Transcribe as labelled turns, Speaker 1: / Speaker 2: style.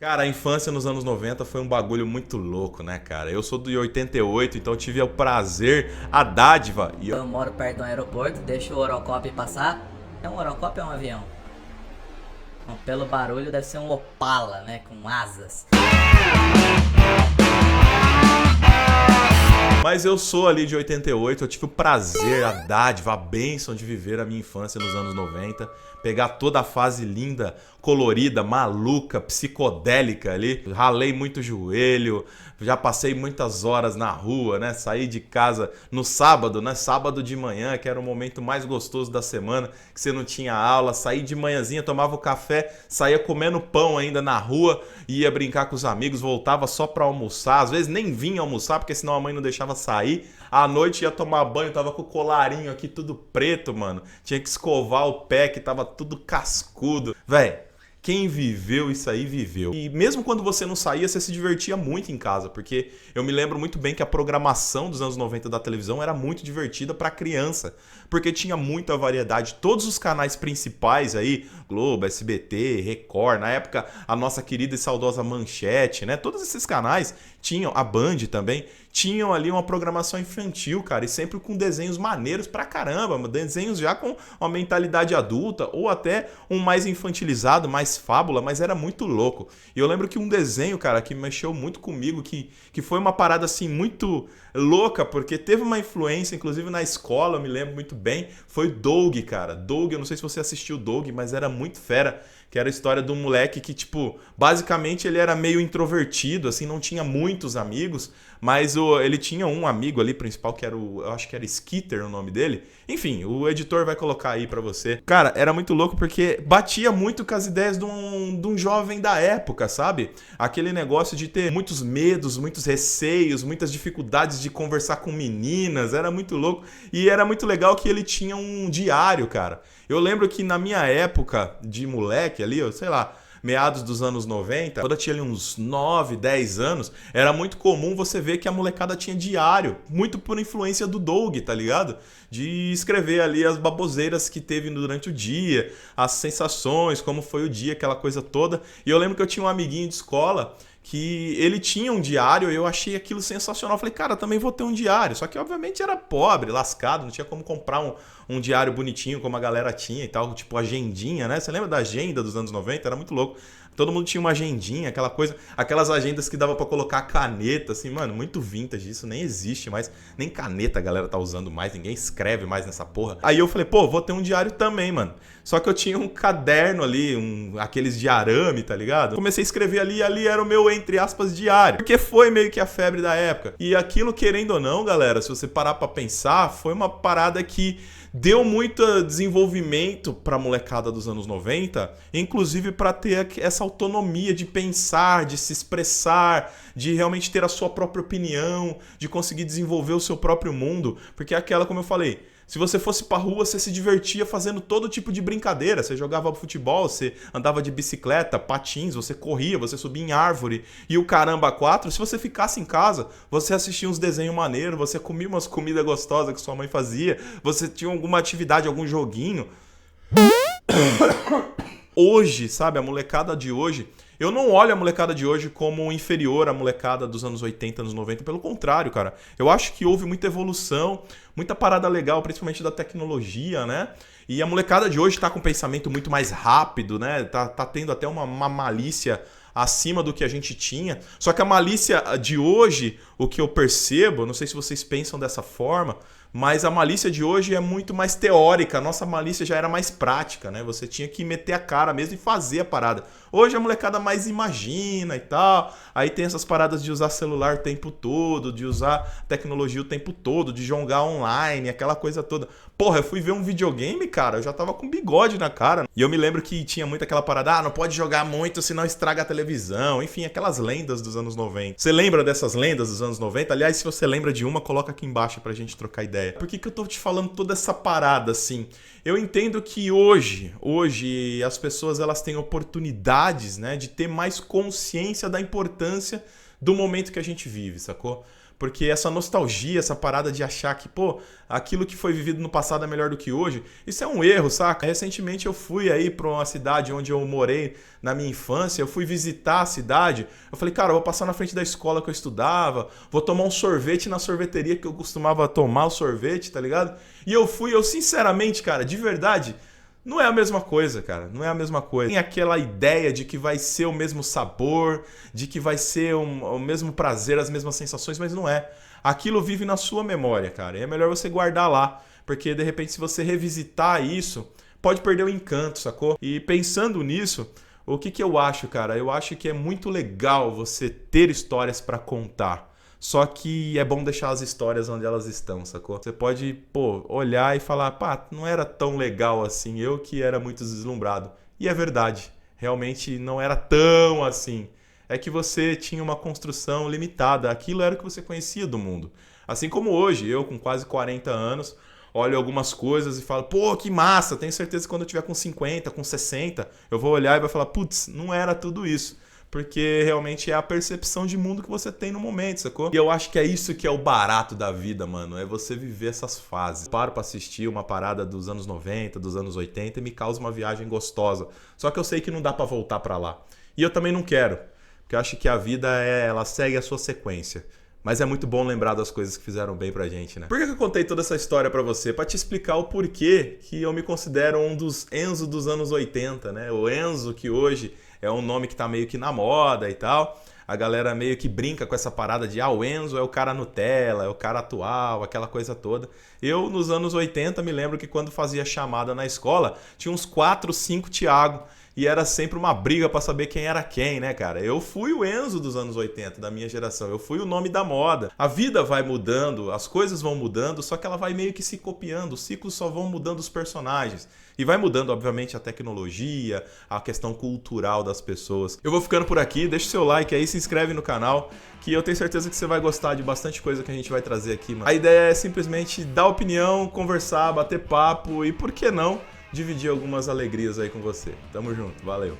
Speaker 1: Cara, a infância nos anos 90 foi um bagulho muito louco, né, cara? Eu sou de 88, então eu tive o prazer, a dádiva e
Speaker 2: Eu moro perto do aeroporto, deixo o Orocop passar. É um Orocop ou é um avião? Bom, pelo barulho deve ser um Opala, né? Com asas.
Speaker 1: Mas eu sou ali de 88, eu tive o prazer, a dádiva, a bênção de viver a minha infância nos anos 90, pegar toda a fase linda, colorida, maluca, psicodélica ali. Ralei muito joelho, já passei muitas horas na rua, né? Saí de casa no sábado, né? Sábado de manhã, que era o momento mais gostoso da semana, que você não tinha aula. Saí de manhãzinha, tomava o café, saía comendo pão ainda na rua, ia brincar com os amigos, voltava só pra almoçar. Às vezes nem vinha almoçar, porque senão a mãe não deixava sair. À noite ia tomar banho, tava com o colarinho aqui tudo preto, mano. Tinha que escovar o pé, que tava tudo cascudo. Véi, quem viveu isso aí viveu. E mesmo quando você não saía, você se divertia muito em casa, porque eu me lembro muito bem que a programação dos anos 90 da televisão era muito divertida para criança, porque tinha muita variedade. Todos os canais principais aí, Globo, SBT, Record, na época a nossa querida e saudosa Manchete, né? Todos esses canais tinham, a Band também, tinham ali uma programação infantil, cara, e sempre com desenhos maneiros pra caramba, desenhos já com uma mentalidade adulta ou até um mais infantilizado, mais fábula, mas era muito louco. E eu lembro que um desenho, cara, que mexeu muito comigo, que foi uma parada assim muito louca, porque teve uma influência, inclusive na escola, eu me lembro muito bem, foi Doug, cara. Doug, eu não sei se você assistiu Doug, mas era muito fera, que era a história de um moleque que, tipo, basicamente ele era meio introvertido, assim, não tinha muitos amigos, mas ele tinha um amigo ali principal, que era eu acho que era Skitter o nome dele. Enfim, o editor vai colocar aí pra você. Cara, era muito louco porque batia muito com as ideias de um jovem da época, sabe? Aquele negócio de ter muitos medos, muitos receios, muitas dificuldades de conversar com meninas, era muito louco. E era muito legal que ele tinha um diário, cara. Eu lembro que na minha época de moleque ali, eu sei lá, meados dos anos 90, quando eu tinha ali uns 9, 10 anos, era muito comum você ver que a molecada tinha diário, muito por influência do Doug, tá ligado? De escrever ali as baboseiras que teve durante o dia, as sensações, como foi o dia, aquela coisa toda. E eu lembro que eu tinha um amiguinho de escola que ele tinha um diário e eu achei aquilo sensacional. Falei, cara, também vou ter um diário. Só que, obviamente, era pobre, lascado, não tinha como comprar um diário bonitinho como a galera tinha e tal, tipo agendinha, né? Você lembra da agenda dos anos 90? Era muito louco. Todo mundo tinha uma agendinha, aquela coisa, aquelas agendas que dava pra colocar caneta, assim, mano, muito vintage, isso nem existe mais, nem caneta a galera tá usando mais, ninguém escreve mais nessa porra. Aí eu falei, pô, vou ter um diário também, mano. Só que eu tinha um caderno ali, aqueles de arame, tá ligado? Comecei a escrever ali e ali era o meu, entre aspas, diário. Porque foi meio que a febre da época. E aquilo, querendo ou não, galera, se você parar pra pensar, foi uma parada que deu muito desenvolvimento pra molecada dos anos 90, inclusive pra ter essa autonomia de pensar, de se expressar, de realmente ter a sua própria opinião, de conseguir desenvolver o seu próprio mundo, porque é aquela, como eu falei, se você fosse pra rua, você se divertia fazendo todo tipo de brincadeira. Você jogava futebol, você andava de bicicleta, patins, você corria, você subia em árvore e o caramba quatro. Se você ficasse em casa, você assistia uns desenhos maneiros, você comia umas comidas gostosas que sua mãe fazia, você tinha alguma atividade, algum joguinho. Hoje, sabe, a molecada de hoje, eu não olho a molecada de hoje como inferior à molecada dos anos 80, anos 90, pelo contrário, cara. Eu acho que houve muita evolução, muita parada legal, principalmente da tecnologia, né? E a molecada de hoje tá com um pensamento muito mais rápido, né? Tá tendo até uma malícia acima do que a gente tinha. Só que a malícia de hoje, o que eu percebo, não sei se vocês pensam dessa forma, mas a malícia de hoje é muito mais teórica. A nossa malícia já era mais prática, né? Você tinha que meter a cara mesmo e fazer a parada. Hoje a molecada mais imagina e tal. Aí tem essas paradas de usar celular o tempo todo, de usar tecnologia o tempo todo, de jogar online, aquela coisa toda. Porra, eu fui ver um videogame, cara, eu já tava com bigode na cara. E eu me lembro que tinha muito aquela parada, não pode jogar muito, senão estraga a televisão. Enfim, aquelas lendas dos anos 90. Você lembra dessas lendas dos anos 90? Aliás, se você lembra de uma, coloca aqui embaixo pra gente trocar ideia. Por que eu tô te falando toda essa parada, assim? Eu entendo que hoje as pessoas elas têm oportunidades, né, de ter mais consciência da importância do momento que a gente vive, sacou? Porque essa nostalgia, essa parada de achar que, pô, aquilo que foi vivido no passado é melhor do que hoje, isso é um erro, saca? Recentemente eu fui aí pra uma cidade onde eu morei na minha infância, eu fui visitar a cidade, eu falei, cara, eu vou passar na frente da escola que eu estudava, vou tomar um sorvete na sorveteria que eu costumava tomar o sorvete, tá ligado? E eu sinceramente, cara, de verdade, não é a mesma coisa, cara. Não é a mesma coisa. Tem aquela ideia de que vai ser o mesmo sabor, de que vai ser o mesmo prazer, as mesmas sensações, mas não é. Aquilo vive na sua memória, cara. E é melhor você guardar lá, porque de repente se você revisitar isso, pode perder o encanto, sacou? E pensando nisso, o que eu acho, cara? Eu acho que é muito legal você ter histórias pra contar. Só que é bom deixar as histórias onde elas estão, sacou? Você pode, pô, olhar e falar, pá, não era tão legal assim, eu que era muito deslumbrado. E é verdade, realmente não era tão assim. É que você tinha uma construção limitada, aquilo era o que você conhecia do mundo. Assim como hoje, eu com quase 40 anos, olho algumas coisas e falo, pô, que massa, tenho certeza que quando eu tiver com 50, com 60, eu vou olhar e vou falar, putz, não era tudo isso. Porque realmente é a percepção de mundo que você tem no momento, sacou? E eu acho que é isso que é o barato da vida, mano. É você viver essas fases. Eu paro pra assistir uma parada dos anos 90, dos anos 80 e me causa uma viagem gostosa. Só que eu sei que não dá pra voltar pra lá. E eu também não quero. Porque eu acho que a vida, ela segue a sua sequência. Mas é muito bom lembrar das coisas que fizeram bem pra gente, né? Por que eu contei toda essa história pra você? Pra te explicar o porquê que eu me considero um dos Enzo dos anos 80, né? O Enzo que hoje é um nome que tá meio que na moda e tal. A galera meio que brinca com essa parada de o Enzo é o cara Nutella, é o cara atual, aquela coisa toda. Eu, nos anos 80, me lembro que quando fazia chamada na escola, tinha uns 4, 5 Thiago. E era sempre uma briga pra saber quem era quem, né, cara? Eu fui o Enzo dos anos 80, da minha geração. Eu fui o nome da moda. A vida vai mudando, as coisas vão mudando, só que ela vai meio que se copiando. Os ciclos só vão mudando os personagens. E vai mudando, obviamente, a tecnologia, a questão cultural das pessoas. Eu vou ficando por aqui, deixa o seu like aí, se inscreve no canal, que eu tenho certeza que você vai gostar de bastante coisa que a gente vai trazer aqui, mano. A ideia é simplesmente dar opinião, conversar, bater papo e, por que não, dividir algumas alegrias aí com você. Tamo junto, valeu!